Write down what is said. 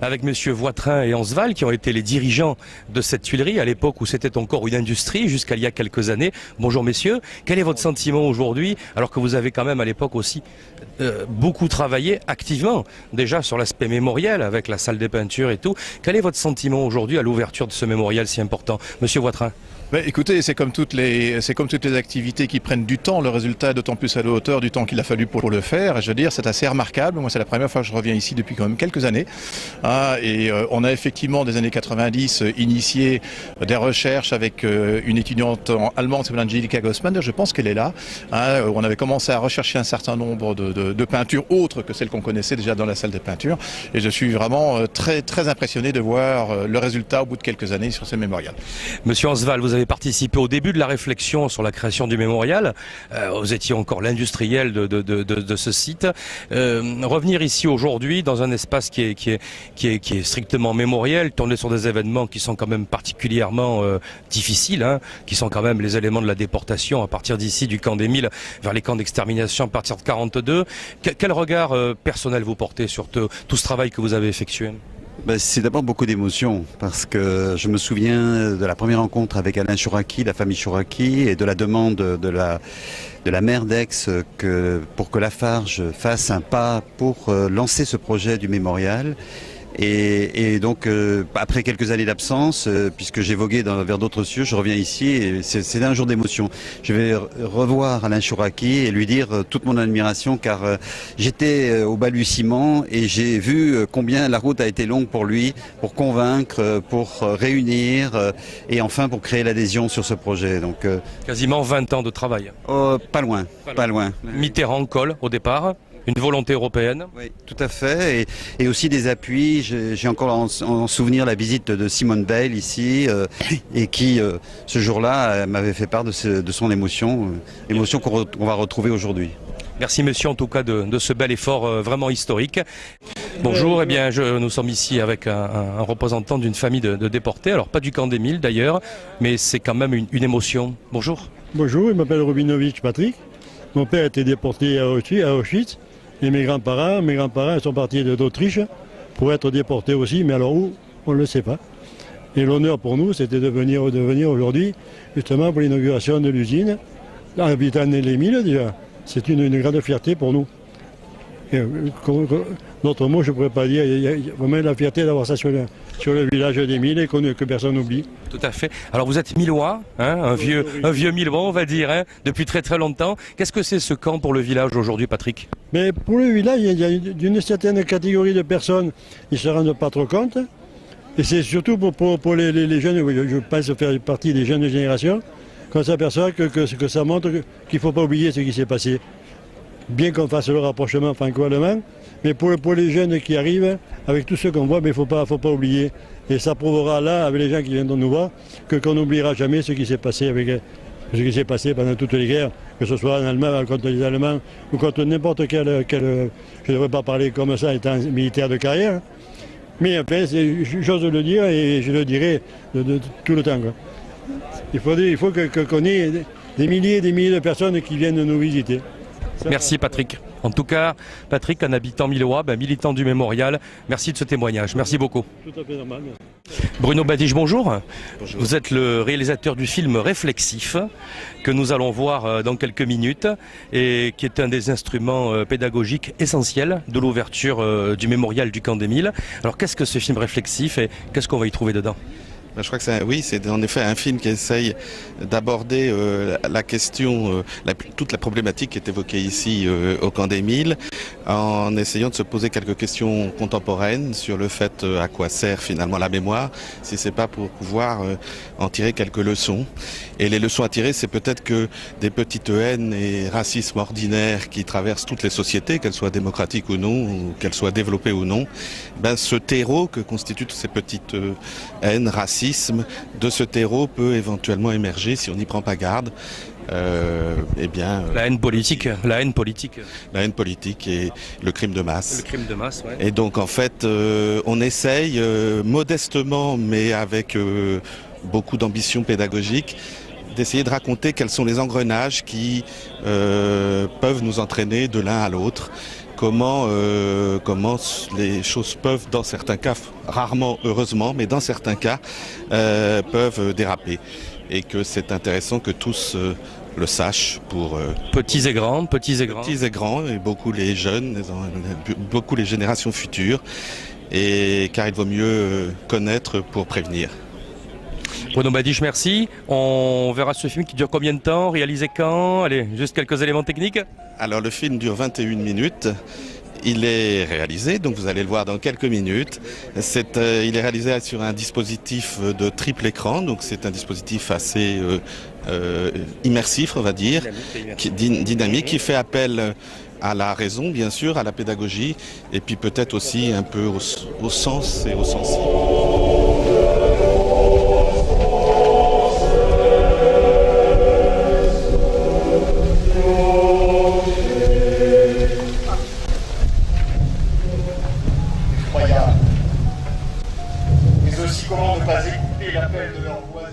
avec messieurs Voitrin et Ansval qui ont été les dirigeants de cette tuilerie à l'époque où c'était encore une industrie jusqu'à il y a quelques années. Bonjour messieurs, quel est votre sentiment aujourd'hui alors que vous avez quand même à l'époque aussi beaucoup travaillé activement déjà sur l'aspect mémoriel avec la salle des peintures et tout. Quel est votre sentiment aujourd'hui à l'ouverture de ce mémorial si important? Monsieur Voitrin. Écoutez, c'est comme toutes les activités qui prennent du temps. Le résultat est d'autant plus à la hauteur du temps qu'il a fallu pour le faire. Je veux dire, c'est assez remarquable. Moi, c'est la première fois que je reviens ici depuis quand même quelques années. On a effectivement, des années 90, initié des recherches avec une étudiante allemande qui s'appelle Angelika Gossmann. Je pense qu'elle est là. On avait commencé à rechercher un certain nombre de peintures autres que celles qu'on connaissait déjà dans la salle des peintures. Et je suis vraiment très, très impressionné de voir le résultat au bout de quelques années sur ce mémorial. Monsieur Ansval, vous avez participé au début de la réflexion sur la création du mémorial. Vous étiez encore l'industriel de ce site. Revenir ici aujourd'hui dans un espace qui est strictement mémoriel, tourné sur des événements qui sont quand même particulièrement difficiles, qui sont quand même les éléments de la déportation à partir d'ici du camp des Milles vers les camps d'extermination à partir de 42. Quel regard personnel vous portez sur tout ce travail que vous avez effectué? C'est d'abord beaucoup d'émotions parce que je me souviens de la première rencontre avec Alain Chouraqui, la famille Chouraqui, et de la demande de la maire d'Aix pour que Lafarge fasse un pas pour lancer ce projet du mémorial. Et donc, après quelques années d'absence, puisque j'ai vogué vers d'autres cieux, je reviens ici et c'est un jour d'émotion. Je vais revoir Alain Chouraqui et lui dire toute mon admiration, car j'étais au balbutiement et j'ai vu combien la route a été longue pour lui, pour convaincre, pour réunir et enfin pour créer l'adhésion sur ce projet. Donc, quasiment 20 ans de travail. Pas loin. Mitterrand colle au départ. Une volonté européenne. Oui, tout à fait. Et aussi des appuis. J'ai encore en souvenir la visite de Simone Veil ici, et qui, ce jour-là, m'avait fait part de son émotion, émotion qu'on va retrouver aujourd'hui. Merci monsieur en tout cas de ce bel effort vraiment historique. Bonjour, nous sommes ici avec un représentant d'une famille de déportés, alors pas du camp des Milles d'ailleurs, mais c'est quand même une émotion. Bonjour. Bonjour, je m'appelle Robinovitch Patrick. Mon père était déporté à Auschwitz. Et mes grands-parents sont partis d'Autriche pour être déportés aussi, mais alors où, on ne le sait pas. Et l'honneur pour nous, c'était de venir aujourd'hui, justement pour l'inauguration de l'usine, habitant les Milles déjà. C'est une grande fierté pour nous. D'autres mots, je ne pourrais pas dire. Il y a vraiment la fierté d'avoir ça sur le village des Milles et que personne n'oublie. Tout à fait. Alors vous êtes Millois, un vieux Millois, on va dire, depuis très très longtemps. Qu'est-ce que c'est ce camp pour le village aujourd'hui, Patrick? Mais pour le village, il y a une certaine catégorie de personnes qui ne se rendent pas trop compte. Et c'est surtout pour les jeunes, je pense faire partie des jeunes générations, qu'on s'aperçoit que ça montre qu'il ne faut pas oublier ce qui s'est passé. Bien qu'on fasse le rapprochement franco-allemand, mais pour les jeunes qui arrivent, avec tout ce qu'on voit, il ne faut pas oublier. Et ça prouvera là, avec les gens qui viennent de nous voir, qu'on n'oubliera jamais ce qui s'est passé pendant toutes les guerres, que ce soit en Allemagne, contre les Allemands, ou contre n'importe quel je ne devrais pas parler comme ça étant militaire de carrière, mais enfin, j'ose le dire et je le dirai de tout le temps. Quoi. Il faut qu'on ait des milliers et des milliers de personnes qui viennent nous visiter. Merci Patrick. En tout cas, Patrick, un habitant millois, militant du mémorial, merci de ce témoignage. Merci beaucoup. Tout à fait normal. Bruno Badiche, bonjour. Bonjour. Vous êtes le réalisateur du film Réflexif que nous allons voir dans quelques minutes et qui est un des instruments pédagogiques essentiels de l'ouverture du mémorial du camp des Milles. Alors qu'est-ce que ce film Réflexif et qu'est-ce qu'on va y trouver dedans ? Je crois que c'est en effet un film qui essaye d'aborder la question, toute la problématique qui est évoquée ici au camp des Milles, en essayant de se poser quelques questions contemporaines sur le fait à quoi sert finalement la mémoire, si c'est pas pour pouvoir en tirer quelques leçons. Et les leçons à tirer, c'est peut-être que des petites haines et racismes ordinaires qui traversent toutes les sociétés, qu'elles soient démocratiques ou non, ou qu'elles soient développées ou non, ce terreau que constituent toutes ces petites haines, racistes, de ce terreau peut éventuellement émerger si on n'y prend pas garde. La haine politique. La haine politique et le crime de masse. Le crime de masse, ouais. Et donc en fait, on essaye modestement, mais avec beaucoup d'ambition pédagogique, d'essayer de raconter quels sont les engrenages qui peuvent nous entraîner de l'un à l'autre. comment les choses peuvent, dans certains cas, rarement heureusement, mais dans certains cas, peuvent déraper. Et que c'est intéressant que tous le sachent pour Petits et grands, petits et grands. petits et grands, et beaucoup les jeunes, beaucoup les générations futures, et car il vaut mieux connaître pour prévenir. Bruno Badiche, merci. On verra ce film qui dure combien de temps, réalisé quand? Allez, juste quelques éléments techniques. Alors le film dure 21 minutes. Il est réalisé, donc vous allez le voir dans quelques minutes. Il est réalisé sur un dispositif de triple écran, donc c'est un dispositif assez immersif, on va dire, dynamique, qui fait appel à la raison, bien sûr, à la pédagogie, et puis peut-être aussi un peu au sens et au sensible. Mais aussi comment ne pas écouter l'appel de leur voix.